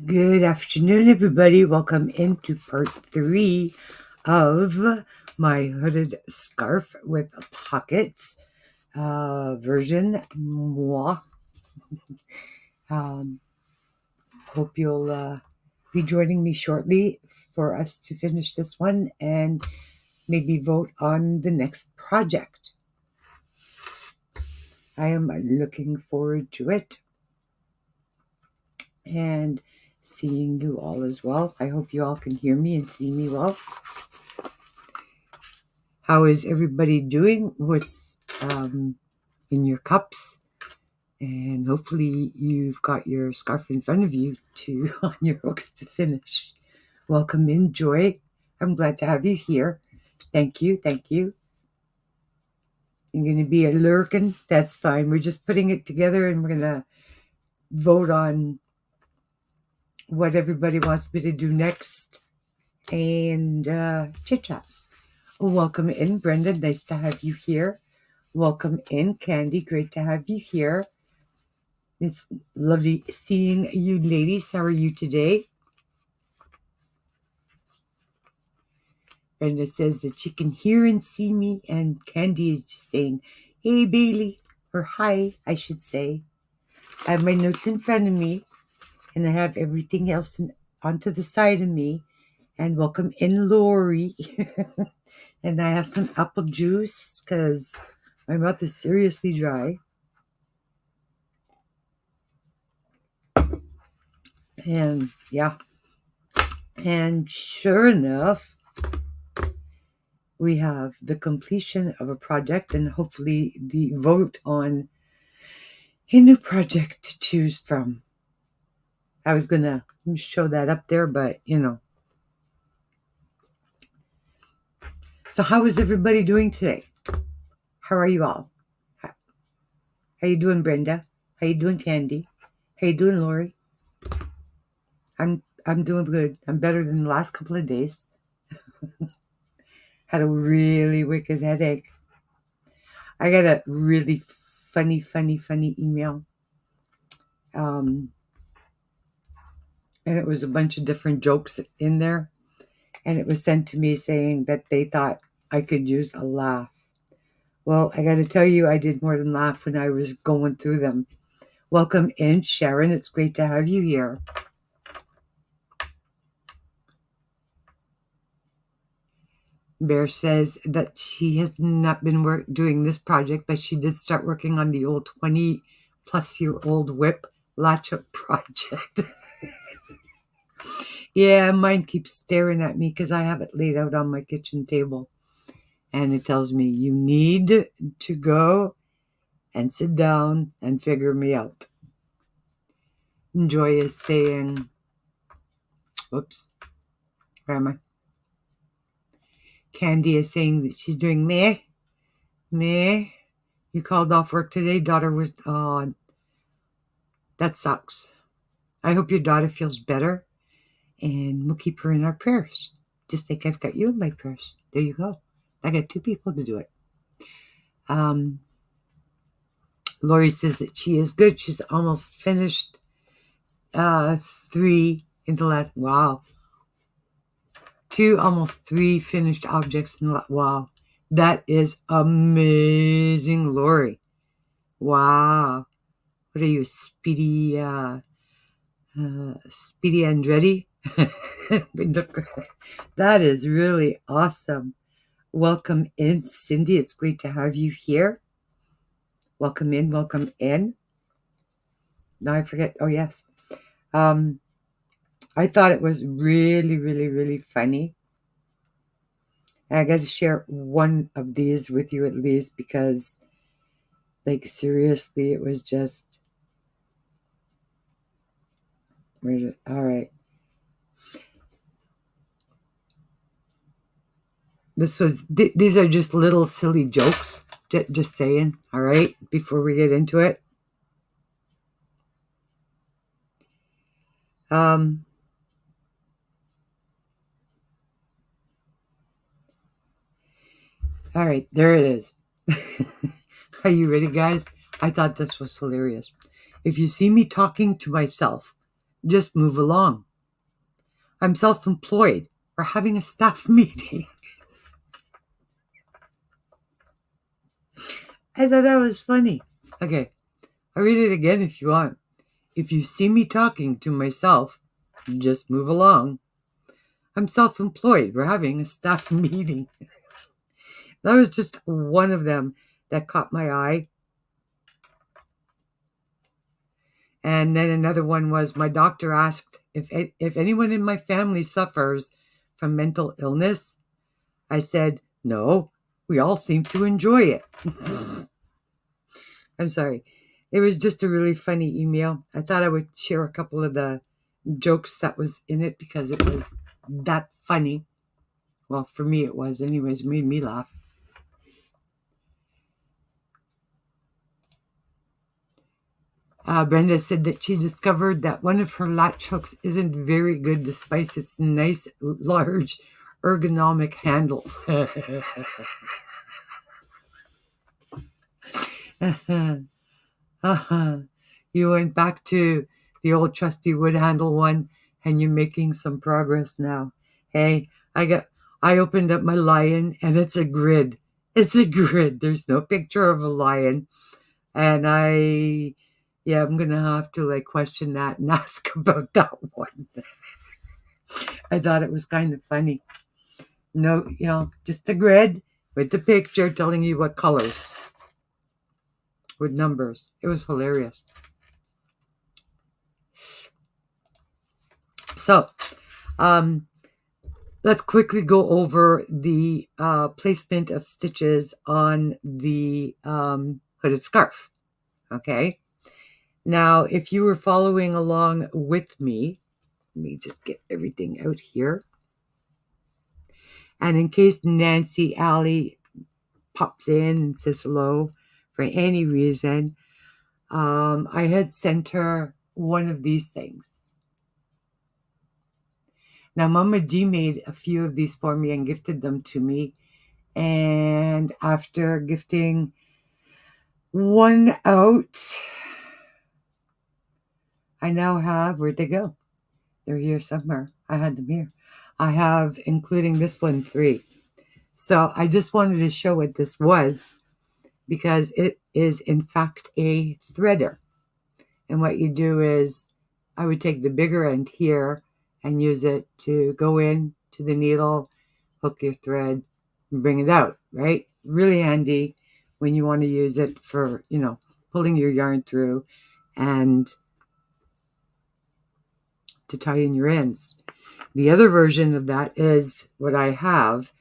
Good afternoon, everybody. Welcome into part 3 of my hooded scarf with pockets version. Moi. Hope you'll be joining me shortly for us to finish this one and maybe vote on the next project. I am looking forward to it and seeing you all as well. I hope you all can hear me and see me well. How is everybody doing with in your cups? And hopefully you've got your scarf in front of you to on your hooks to finish. Welcome in, Joy. I'm glad to have you here. Thank you. You're going to be a lurking. That's fine. We're just putting it together and we're going to vote on what everybody wants me to do next and chit chat. Welcome in, Brenda. Nice to have you here. Welcome in, Candy. Great to have you here. It's lovely seeing you ladies. How are you today? Brenda says that she can hear and see me, and Candy is just saying, hey, Bailey, or hi, I should say. I have my notes in front of me, and I have everything else onto the side of me. And welcome in, Lori. And I have some apple juice because my mouth is seriously dry. And yeah. And sure enough, we have the completion of a project and hopefully the vote on a new project to choose from. I was going to show that up there, but So how is everybody doing today? How are you all? How you doing, Brenda? How you doing, Candy? How you doing, Lori? I'm doing good. I'm better than the last couple of days. Had a really wicked headache. I got a really funny email. And it was a bunch of different jokes in there. And it was sent to me saying that they thought I could use a laugh. Well, I got to tell you, I did more than laugh when I was going through them. Welcome in, Sharon. It's great to have you here. Bear says that she has not been doing this project, but she did start working on the old 20-plus-year-old whip latch-up project. Yeah, mine keeps staring at me because I have it laid out on my kitchen table. And it tells me, you need to go and sit down and figure me out. Joy is saying, whoops, where am I? Candy is saying that she's doing meh. You called off work today. Daughter was on. That sucks. I hope your daughter feels better. And we'll keep her in our prayers. Just like I've got you in my prayers. There you go. I got 2 people to do it. Lori says that she is good. She's almost finished 3 in the last. Wow. 2, almost 3 finished objects in the last. Wow. That is amazing, Lori. Wow. What are you, Speedy Andretti? That is really awesome. Welcome in, Cindy. It's great to have you here. Welcome in. Now I forget. Oh, yes. I thought it was really funny. I got to share one of these with you at least because, like, seriously, it was just... All right. These are just little silly jokes. Just saying. All right. Before we get into it. All right. There it is. Are you ready, guys? I thought this was hilarious. If you see me talking to myself, Just move along. I'm self-employed. We're having a staff meeting. I thought that was funny. Okay, I'll read it again if you want. If you see me talking to myself, just move along. I'm self-employed. We're having a staff meeting. That was just one of them that caught my eye. And then another one was my doctor asked if anyone in my family suffers from mental illness. I said, no, we all seem to enjoy it. I'm sorry. It was just a really funny email. I thought I would share a couple of the jokes that was in it because it was that funny. Well, for me it was anyways. It made me laugh. Brenda said that she discovered that one of her latch hooks isn't very good despite its nice, large, ergonomic handle. You went back to the old trusty wood handle one and you're making some progress now. Hey, I opened up my lion and it's a grid. It's a grid. There's no picture of a lion. And I'm gonna have to question that and ask about that one. I thought it was kind of funny. No, just the grid with the picture telling you what colors with numbers. It was hilarious. So, let's quickly go over the placement of stitches on the hooded scarf. Okay. Now, if you were following along with me, let me just get everything out here. And in case Nancy Alley pops in and says hello for any reason, I had sent her one of these things. Now, Mama G made a few of these for me and gifted them to me. And after gifting one out, I now have, where'd they go? They're here somewhere. I had them here. I have, including this one, 3. So I just wanted to show what this was because it is in fact a threader. And what you do is I would take the bigger end here and use it to go in to the needle, hook your thread, and bring it out, right? Really handy when you want to use it for, pulling your yarn through and to tie in your ends. The other version of that is what I have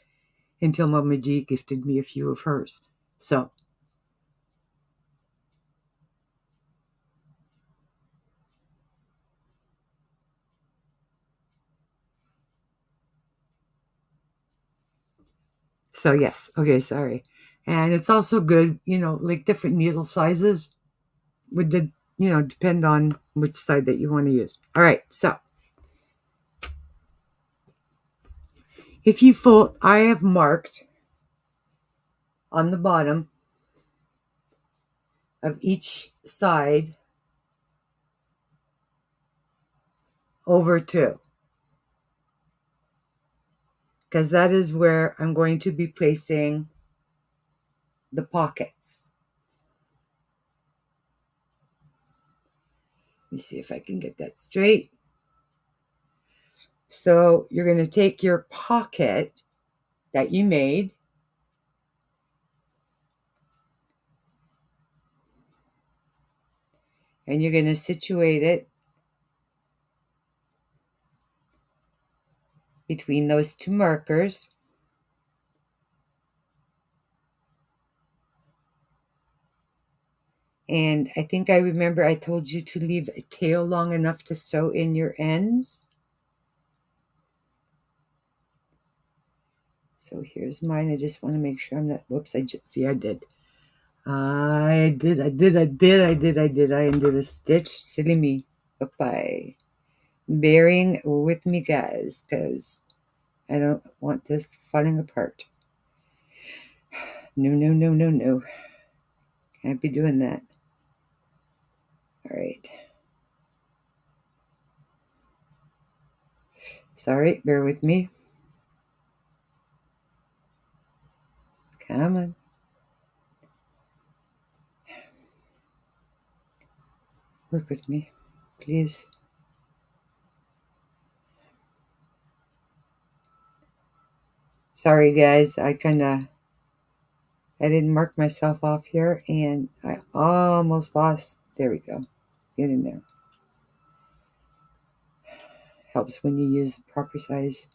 until Mama G gifted me a few of hers. So yes, okay, sorry. And it's also good, like different needle sizes would depend on which side that you want to use. All right, so if you fold, I have marked on the bottom of each side over 2, because that is where I'm going to be placing the pockets. Let me see if I can get that straight. So you're going to take your pocket that you made, and you're going to situate it between those 2 markers. And I think I remember I told you to leave a tail long enough to sew in your ends. So here's mine. I just want to make sure I'm not, whoops, I did. I undid a stitch. Silly me. Bye-bye. Bearing with me, guys, because I don't want this falling apart. No. Can't be doing that. All right. Sorry, bear with me. Come on. Work with me, please. Sorry, guys. I didn't mark myself off here, and I almost lost. There we go. Get in there. Helps when you use the proper size.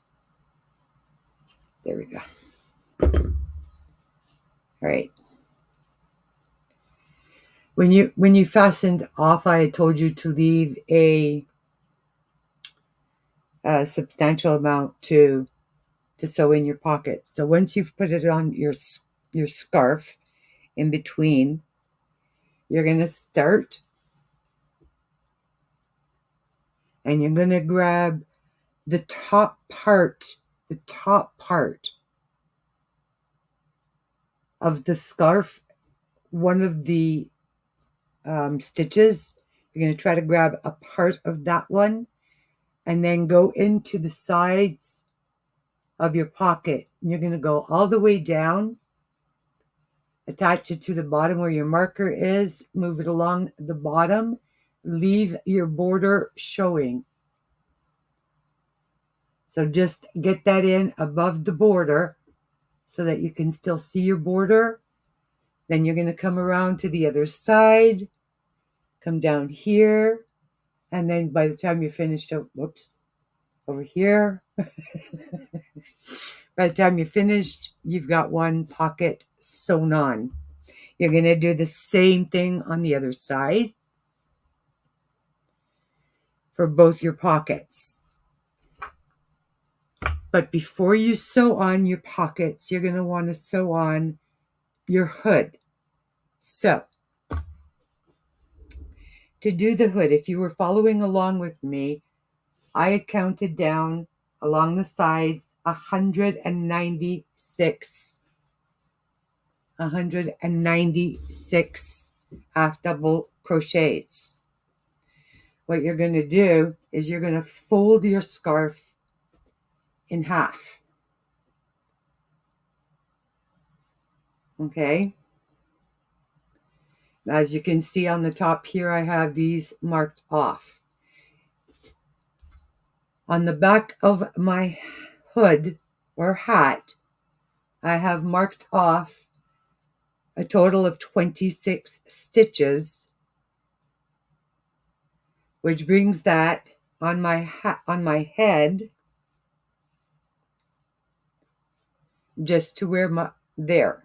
There we go. All right. When you fastened off, I had told you to leave a substantial amount to sew in your pocket. So once you've put it on your scarf in between, you're going to start, and you're going to grab the top part of the scarf, one of the stitches. You're going to try to grab a part of that one and then go into the sides of your pocket. And you're going to go all the way down, attach it to the bottom where your marker is, move it along the bottom, leave your border showing. So just get that in above the border so that you can still see your border. Then you're going to come around to the other side, come down here, and then by the time you're finished, over here. By the time you're finished, you've got one pocket sewn on. You're going to do the same thing on the other side for both your pockets. But before you sew on your pockets, you're going to want to sew on your hood. So, to do the hood, if you were following along with me, I had counted down along the sides 196 half double crochets. What you're going to do is you're going to fold your scarf in half. Okay? As you can see on the top here, I have these marked off. On the back of my hood or hat, I have marked off a total of 26 stitches, which brings that on my head just to where there.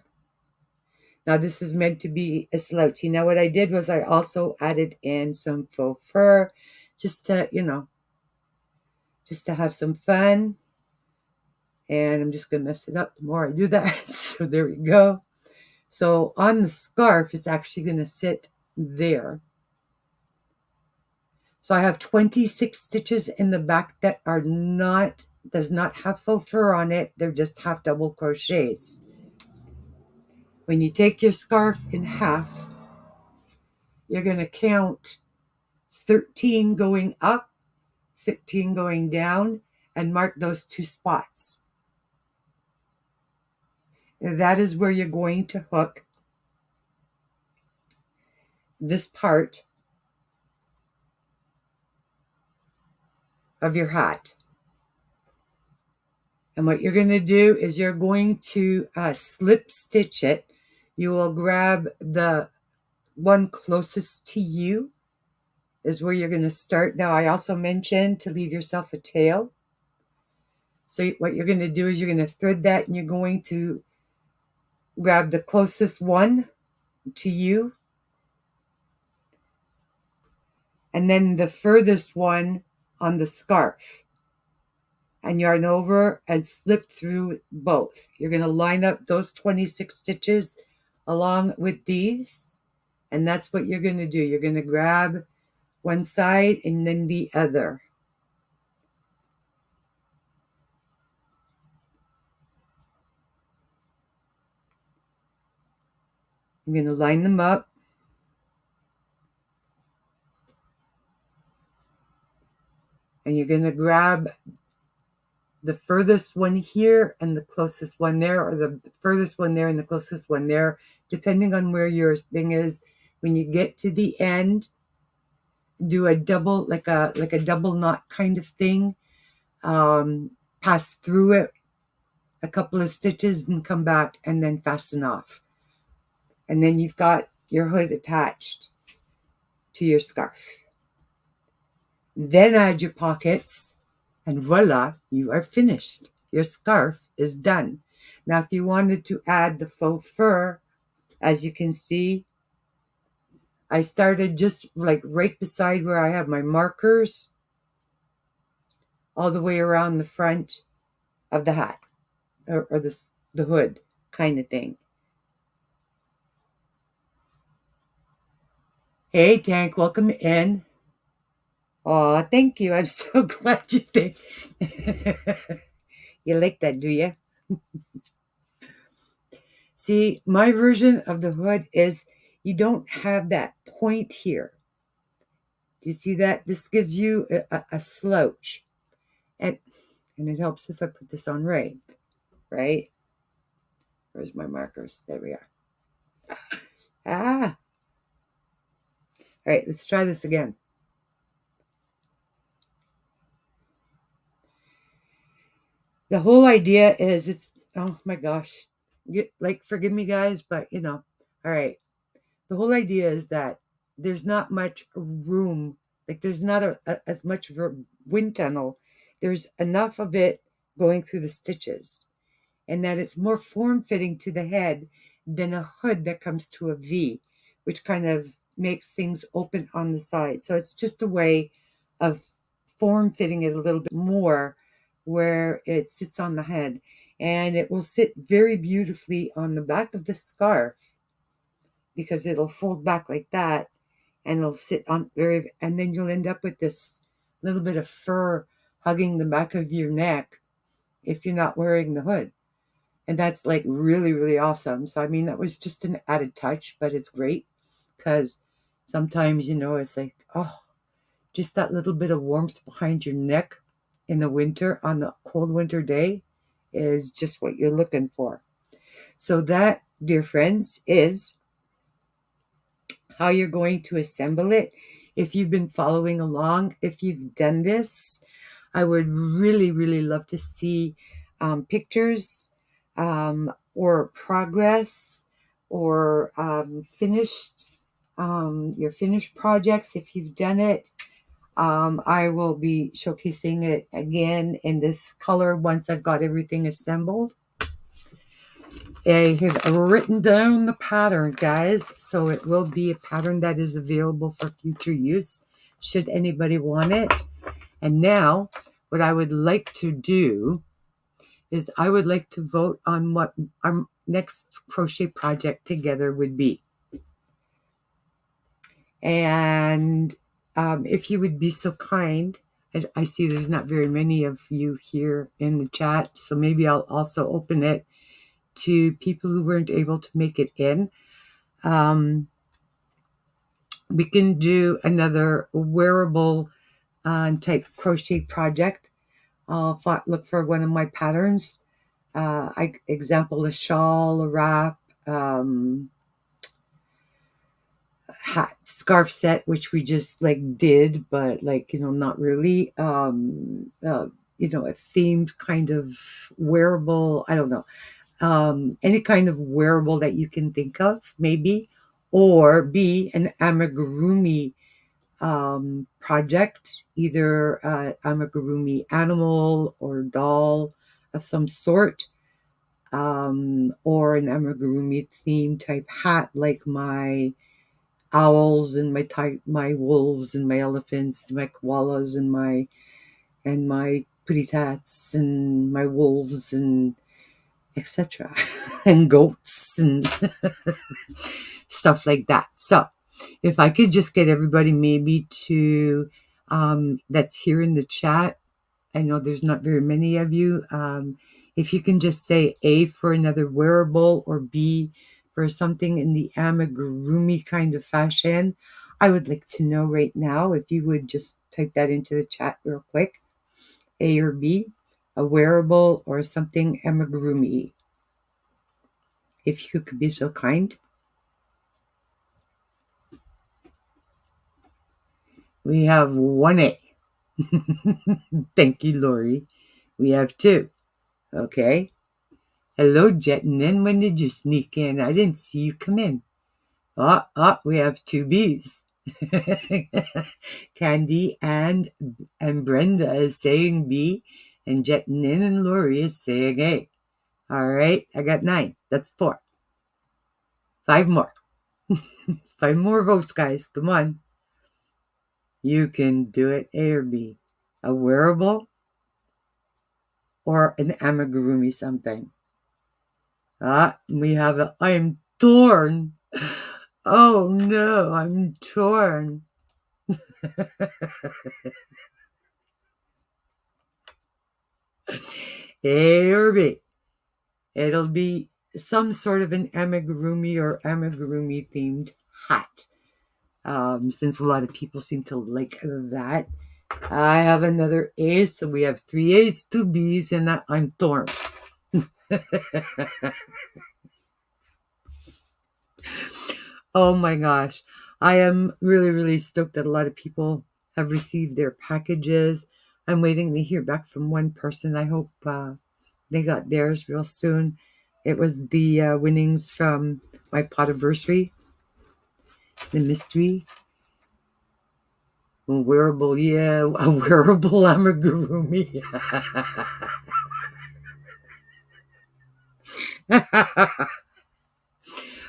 Now this is meant to be a slouchy. Now what I did was I also added in some faux fur just to, just to have some fun. And I'm just going to mess it up the more I do that. So there we go. So on the scarf, it's actually going to sit there. So I have 26 stitches in the back that does not have faux fur on it. They're just half double crochets. When you take your scarf in half, you're going to count 13 going up, 13 going down, and mark those two spots. That is where you're going to hook this part of your hat. And what you're going to do is you're going to slip stitch it. You will grab the one closest to you is where you're going to start. Now, I also mentioned to leave yourself a tail. So what you're going to do is you're going to thread that and you're going to grab the closest one to you. And then the furthest one on the scarf. And yarn over and slip through both. You're going to line up those 26 stitches along with these. And that's what you're going to do. You're going to grab one side and then the other. I'm going to line them up. And you're going to grab the furthest one here and the closest one there, or the furthest one there and the closest one there, depending on where your thing is. When you get to the end, do a double, like a double knot kind of thing. Pass through it a couple of stitches and come back and then fasten off. And then you've got your hood attached to your scarf. Then add your pockets, and voila, you are finished. Your scarf is done. Now, if you wanted to add the faux fur, as you can see, I started just like right beside where I have my markers, all the way around the front of the hat, or the hood kind of thing. Hey, Tank, welcome in. Oh, thank you. I'm so glad you think. You like that, do you? See, my version of the hood is you don't have that point here. Do you see that? This gives you a slouch. And it helps if I put this on right? Where's my markers? There we are. Ah. All right, let's try this again. The whole idea is oh my gosh. Forgive me, guys, but all right. The whole idea is that there's not much room, like there's not as much of a wind tunnel. There's enough of it going through the stitches, and that it's more form-fitting to the head than a hood that comes to a V, which kind of makes things open on the side. So it's just a way of form-fitting it a little bit more where it sits on the head, and it will sit very beautifully on the back of the scarf because it'll fold back like that, and it'll sit on and then you'll end up with this little bit of fur hugging the back of your neck if you're not wearing the hood. And that's like really, really awesome. So, I mean, that was just an added touch, but it's great because sometimes, it's like, oh, just that little bit of warmth behind your neck in the winter, on the cold winter day, is just what you're looking for. So that, dear friends, is how you're going to assemble it. If you've been following along, if you've done this, I would really, really love to see pictures or progress or your finished projects if you've done it. I will be showcasing it again in this color once I've got everything assembled. I have written down the pattern, guys, so it will be a pattern that is available for future use should anybody want it. And now what I would like to do is I would like to vote on what our next crochet project together would be. And if you would be so kind, I see there's not very many of you here in the chat, so maybe I'll also open it to people who weren't able to make it in. We can do another wearable type crochet project. I'll look for one of my patterns. Example, a shawl, a wrap, hat, scarf set, which we just did, but not really. A themed kind of wearable. I don't know. Any kind of wearable that you can think of, maybe, or be an amigurumi project, either amigurumi animal or doll of some sort, or an amigurumi theme type hat, like my owls and my wolves and my elephants, my koalas and my pretty tats and my wolves and etc. and goats and stuff like that. So if I could just get everybody maybe to that's here in the chat, I know there's not very many of you, if you can just say A for another wearable or B for something in the amigurumi kind of fashion, I would like to know right now if you would just type that into the chat real quick, A or B. a wearable, or something amigurumi? If you could be so kind. We have 1A. Thank you, Lori. We have 2. Okay. Hello, Jetton. When did you sneak in? I didn't see you come in. We have 2 B's. Candy and Brenda is saying B, and Jetton and Lori is saying A. All right, I got 9. That's 4. 5 more. 5 more votes, guys. Come on. You can do it. A or B. A wearable or an amigurumi something. We have a, I'm torn. Oh no, I'm torn. A or B. It'll be some sort of an amigurumi or amigurumi themed hat. Since a lot of people seem to like that. I have another A, so we have 3 A's, 2 B's, and I'm torn. Oh my gosh. I am really, really stoked that a lot of people have received their packages. I'm waiting to hear back from one person. I hope they got theirs real soon. It was the winnings from my potiversary, the mystery. A wearable amigurumi.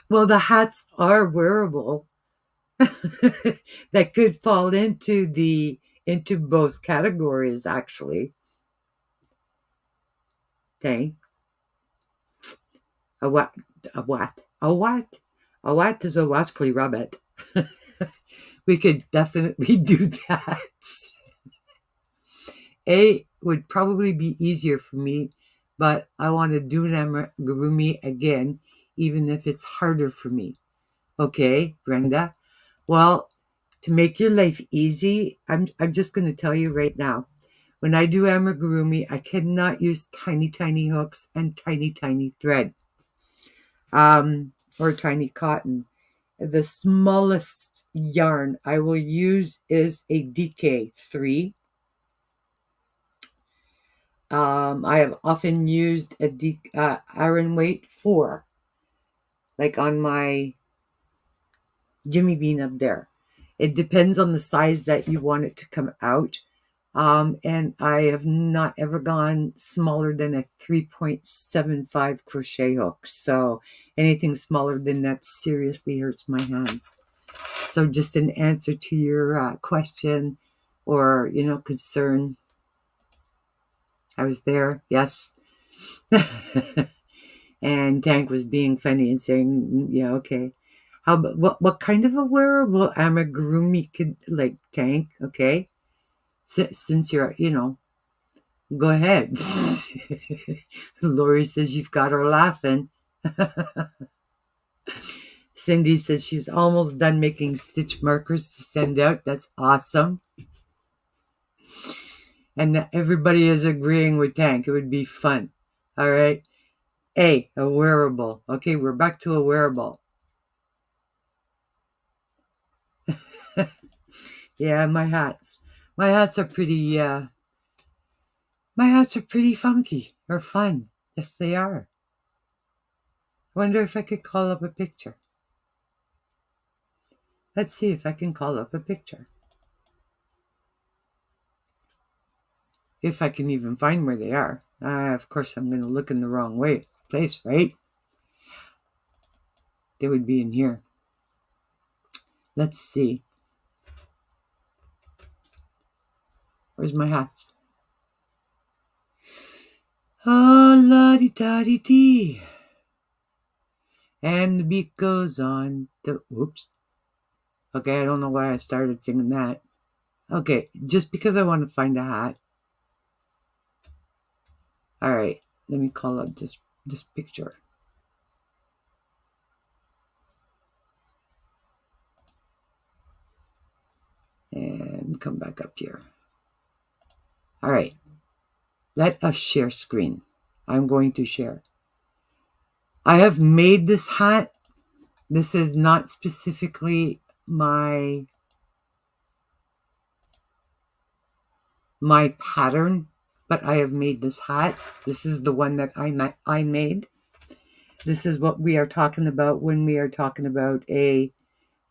Well, the hats are wearable. That could fall into both categories, actually. Okay. A what? A what? A what? A what is a wascally rabbit? We could definitely do that. A would probably be easier for me, but I want to do an amigurumi again, even if it's harder for me. Okay, Brenda? Well, to make your life easy, I'm just going to tell you right now. When I do amigurumi, I cannot use tiny, tiny hooks and tiny, tiny thread, or tiny cotton. The smallest yarn I will use is a DK3. I have often used a Iron Weight 4, like on my Jimmy Bean up there. It depends on the size that you want it to come out. And I have not ever gone smaller than a 3.75 crochet hook. So anything smaller than that seriously hurts my hands. So just an answer to your question or, concern. I was there. Yes. And Tank was being funny and saying, yeah, okay. How about what kind of a wearable amigurumi could, like, Tank? Okay. Since you're, go ahead. Lori says you've got her laughing. Cindy says she's almost done making stitch markers to send out. That's awesome. And everybody is agreeing with Tank. It would be fun. All right. A wearable. Okay, we're back to a wearable. Yeah, my hats. My hats are pretty funky or fun. Yes, they are. I wonder if I could call up a picture. Let's see if I can call up a picture. If I can even find where they are. Of course, I'm going to look in the wrong place, right? They would be in here. Let's see. Where's my hats? Oh, la-di-da-di-dee. And the beat goes on. Whoops. Okay, I don't know why I started singing that. Okay, just because I want to find a hat. All right, let me call up this picture. And come back up here. All right, let us share screen. I'm going to share. I have made this hat. This is not specifically my pattern, but I have made this hat. This is the one that I made. This is what we are talking about when we are talking about a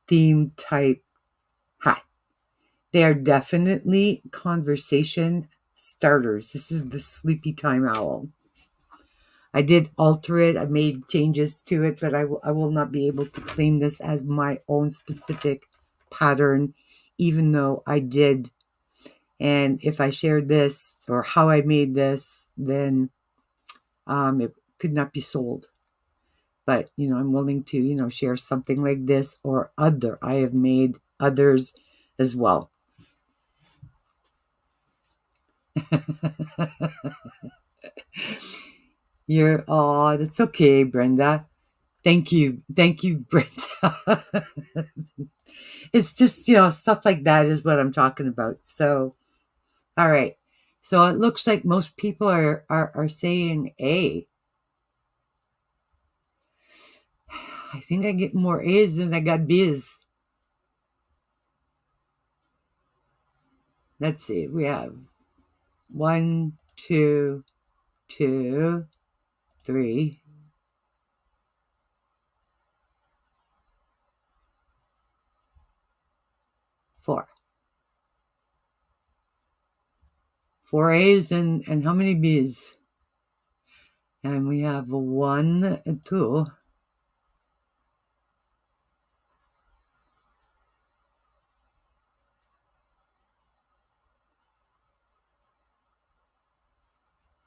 theme type hat. They are definitely conversation starters. This is the Sleepy Time Owl. I did alter it. I made changes to it, but I will not be able to claim this as my own specific pattern, even though I did. And if I shared this or how I made this, then it could not be sold. But, I'm willing to, share something like this or other. I have made others as well. That's okay, Brenda. Thank you, Brenda. It's just, stuff like that is what I'm talking about. So, all right. So it looks like most people are saying A. I think I get more A's than I got B's. Let's see. We have 1, 2, 2, 3, 4. 4 A's and how many B's? And we have 1, 2.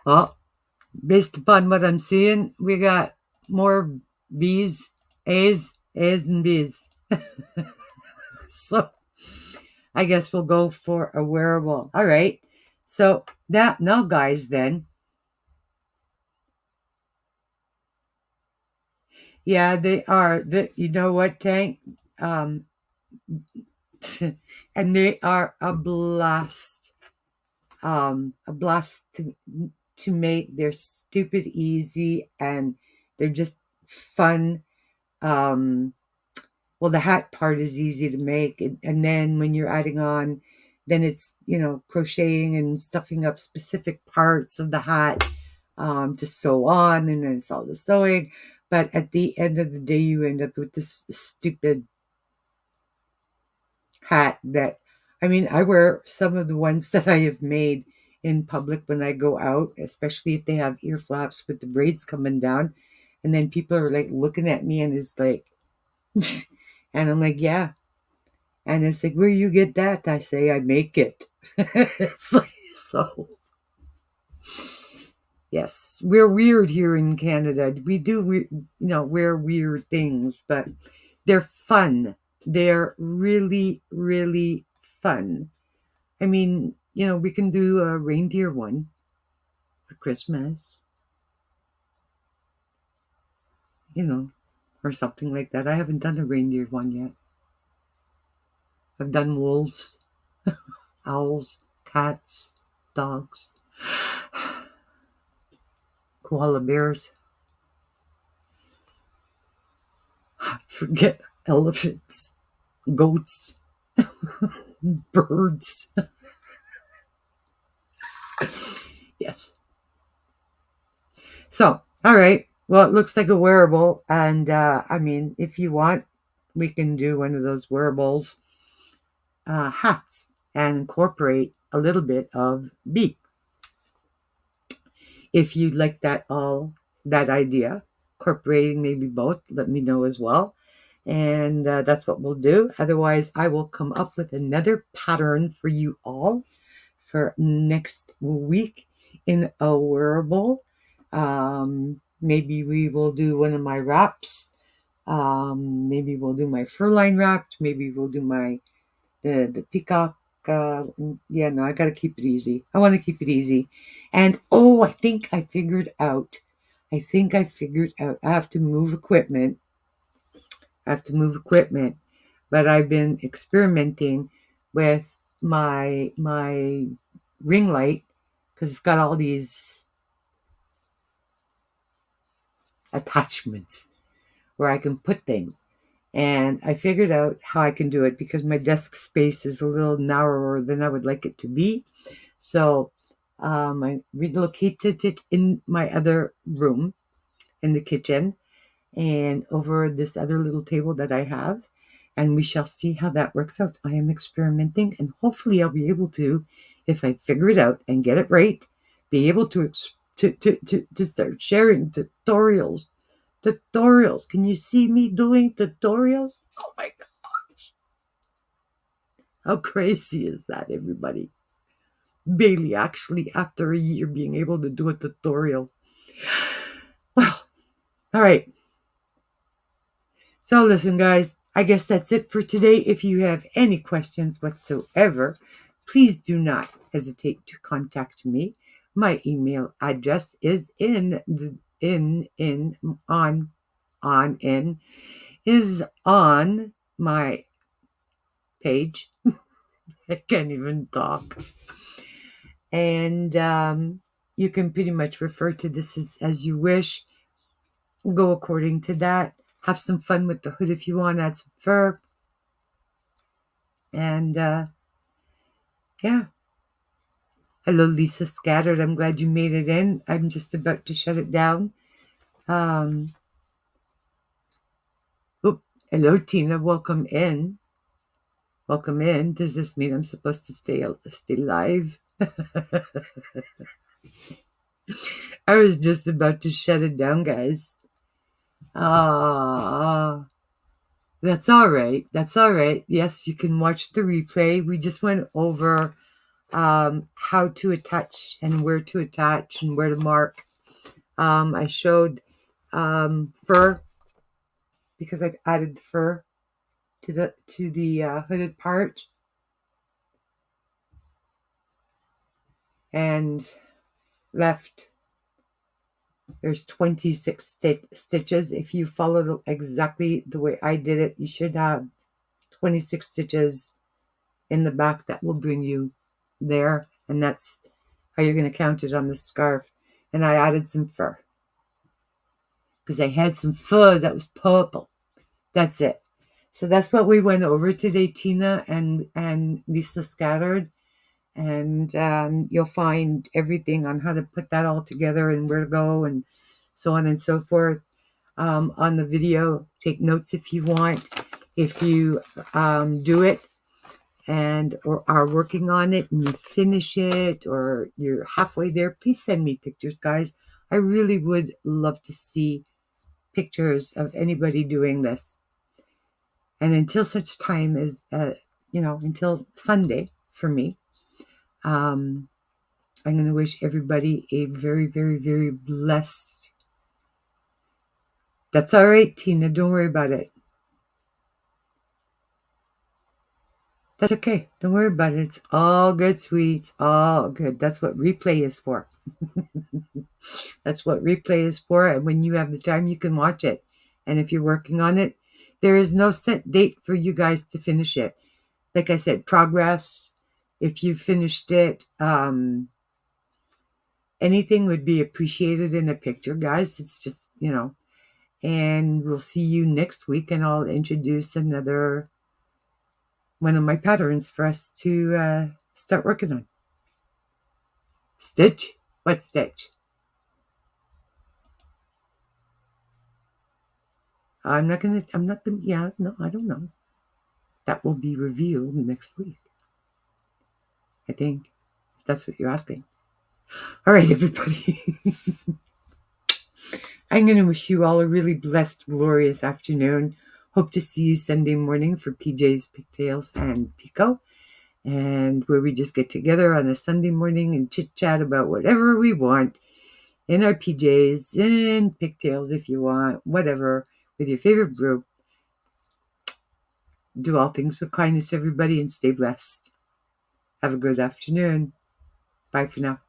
Well, based upon what I'm seeing, we got more B's, A's and B's. So I guess we'll go for a wearable. All right. So now, guys, then. Yeah, they are. You know what, Tank? And they are a blast. A blast to make. They're stupid easy and they're just fun. Well, the hat part is easy to make, and then when you're adding on, then it's crocheting and stuffing up specific parts of the hat to sew on, and then it's all the sewing. But at the end of the day, you end up with this stupid hat that, I wear some of the ones that I have made in public when I go out, especially if they have ear flaps with the braids coming down, and then people are like looking at me and it's like, and I'm like, yeah. And it's like, where you get that? I say, I make it. It's like, so. Yes, we're weird here in Canada. We do, wear weird things, but they're fun. They're really, really fun. We can do a reindeer one for Christmas, or something like that. I haven't done a reindeer one yet. I've done wolves, owls, cats, dogs, koala bears. Forget elephants, goats, birds. Yes. So, all right. Well, it looks like a wearable. And if you want, we can do one of those wearables hats and incorporate a little bit of beak. If you'd like that idea, incorporating maybe both, let me know as well. And that's what we'll do. Otherwise, I will come up with another pattern for you all for next week in a wearable. Maybe we will do one of my wraps. Maybe we'll do my fur line wrap. Maybe we'll do the peacock. I gotta keep it easy. I want to keep it easy. And I think I figured out. I have to move equipment. But I've been experimenting with my ring light, because it's got all these attachments where I can put things. And I figured out how I can do it because my desk space is a little narrower than I would like it to be. So I relocated it in my other room in the kitchen and over this other little table that I have. And we shall see how that works out. I am experimenting, and hopefully I'll be able to, if I figure it out and get it right, be able to start sharing tutorials. Tutorials. Can you see me doing tutorials? Oh my gosh. How crazy is that, everybody? Bailey actually, after a year, being able to do a tutorial. Well, all right. So listen, guys, I guess that's it for today. If you have any questions whatsoever, please do not hesitate to contact me. My email address is on my page. I can't even talk. And you can pretty much refer to this as you wish. Go according to that. Have some fun with the hood if you want. Add some fur. And yeah. Hello, Lisa Scattered. I'm glad you made it in. I'm just about to shut it down. Hello, Tina. Welcome in. Welcome in. Does this mean I'm supposed to stay live? I was just about to shut it down, guys. That's all right. That's all right. Yes, you can watch the replay. We just went over how to attach and where to attach and where to mark. I showed fur because I've added the fur to the hooded part, and left there's 26 stitches. If you follow exactly the way I did it, you should have 26 stitches in the back that will bring you there, and that's how you're going to count it on the scarf. And I added some fur because I had some fur that was purple. That's it. So that's what we went over today, Tina and Lisa Scattered. And you'll find everything on how to put that all together and where to go and so on and so forth on the video. Take notes if you want. If you do it and or are working on it and you finish it or you're halfway there, please send me pictures, guys. I really would love to see pictures of anybody doing this. And until such time as until Sunday for me, I'm going to wish everybody a very, very, very blessed. That's all right, Tina. Don't worry about it. That's okay. Don't worry about it. It's all good, sweet. It's all good. That's what replay is for. That's what replay is for. And when you have the time, you can watch it. And if you're working on it, there is no set date for you guys to finish it. Like I said, progress. If you finished it, anything would be appreciated in a picture, guys. It's just, and we'll see you next week, and I'll introduce another one of my patterns for us to start working on. Stitch? What stitch? I'm not gonna, no, I don't know. That will be revealed next week, I think, if that's what you're asking. All right, everybody. I'm going to wish you all a really blessed, glorious afternoon. Hope to see you Sunday morning for PJs, Pigtails, and Pico. And where we just get together on a Sunday morning and chit-chat about whatever we want in our PJs and pigtails if you want, whatever, with your favorite brew. Do all things with kindness, everybody, and stay blessed. Have a good afternoon. Bye for now.